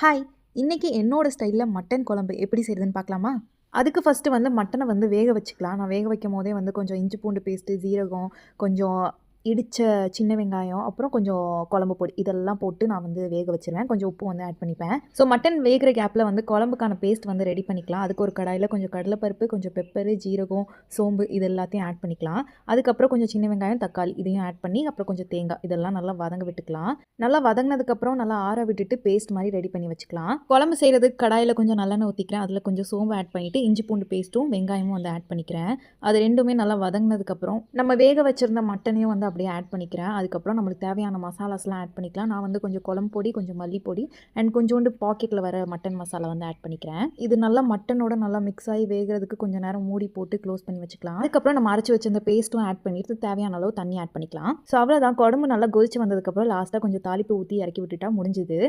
Hi! இன்னைக்கு என்னோட ஸ்டைல்ல மட்டன் குழம்பு எப்படி செய்றதுன்னு பார்க்கலாமா? அதுக்கு ஃபர்ஸ்ட்டு வந்து மட்டன வந்து வேக வச்சுக்கலாம். நான் வேக வைக்கும்போதே வந்து கொஞ்சம் இஞ்சி பூண்டு பேஸ்ட்டு, ஜீரகம், கொஞ்சம் இடிச்ச சின்ன வெங்காயம், அப்புறம் கொஞ்சம் குழம்பு பொடி இதெல்லாம் போட்டு நான் வந்து வேக வச்சுருவேன். கொஞ்சம் உப்பு வந்து ஆட் பண்ணிப்பேன். ஸோ மட்டன் வேகிற கேப்ல வந்து குழம்புக்கான பேஸ்ட் வந்து ரெடி பண்ணிக்கலாம். அதுக்கு ஒரு கடாயில கொஞ்சம் கடலைப்பருப்பு, கொஞ்சம் பெப்பரு, ஜீரகம், சோம்பு இது எல்லாத்தையும் ஆட் பண்ணிக்கலாம். அதுக்கப்புறம் கொஞ்சம் சின்ன வெங்காயம், தக்காளி இதையும் ஆட் பண்ணி, அப்புறம் கொஞ்சம் தேங்காய் இதெல்லாம் நல்லா வதங்க விட்டுக்கலாம். நல்லா வதங்கினதுக்கப்புறம் நல்லா ஆற விட்டுட்டு பேஸ்ட் மாதிரி ரெடி பண்ணி வச்சுக்கலாம். குழம்பு செய்கிறதுக்கு கடாயில் கொஞ்சம் நல்லெண்ணெய் ஊற்றிக்கிறேன். அதில் கொஞ்சம் சோம்பு ஆட் பண்ணிவிட்டு இஞ்சி பூண்டு பேஸ்ட்டும் வெங்காயமும் வந்து ஆட் பண்ணிக்கிறேன். அது ரெண்டுமே நல்லா வதங்கினதுக்கப்புறம் நம்ம வேக வச்சுருந்த மட்டனையும் வந்து அப்படியே ஆட் பண்ணிக்கிறேன். அதுக்கப்புறம் நம்மளுக்கு தேவையான மசாலாஸ்லாம் ஆட் பண்ணிக்கலாம். நான் வந்து கொஞ்சம் குழம்பு பொடி, கொஞ்சம் மல்லிப்பொடி அண்ட் கொஞ்சோண்டு பாக்கெட்டில் வர மட்டன் மசாலா வந்து ஆட் பண்ணிக்கிறேன். இது நல்லா மட்டனோட நல்லா மிக்ஸ் ஆகி வேகிறதுக்கு கொஞ்சம் நேரம் மூடி போட்டு க்ளோஸ் பண்ணி வச்சுக்கலாம். அதுக்கப்புறம் நம்ம அரைச்சி வச்சிருந்த பேஸ்ட்டும் ஆட் பண்ணிட்டு தேவையான அளவு தண்ணி ஆட் பண்ணிக்கலாம். ஸோ அவ்வளோதான், குழம்பு நல்லா கொதிச்சு வந்ததுக்கப்புறம் லாஸ்ட்டாக கொஞ்சம் தாளிப்பு ஊற்றி இறக்கி விட்டுட்டா முடிஞ்சுது.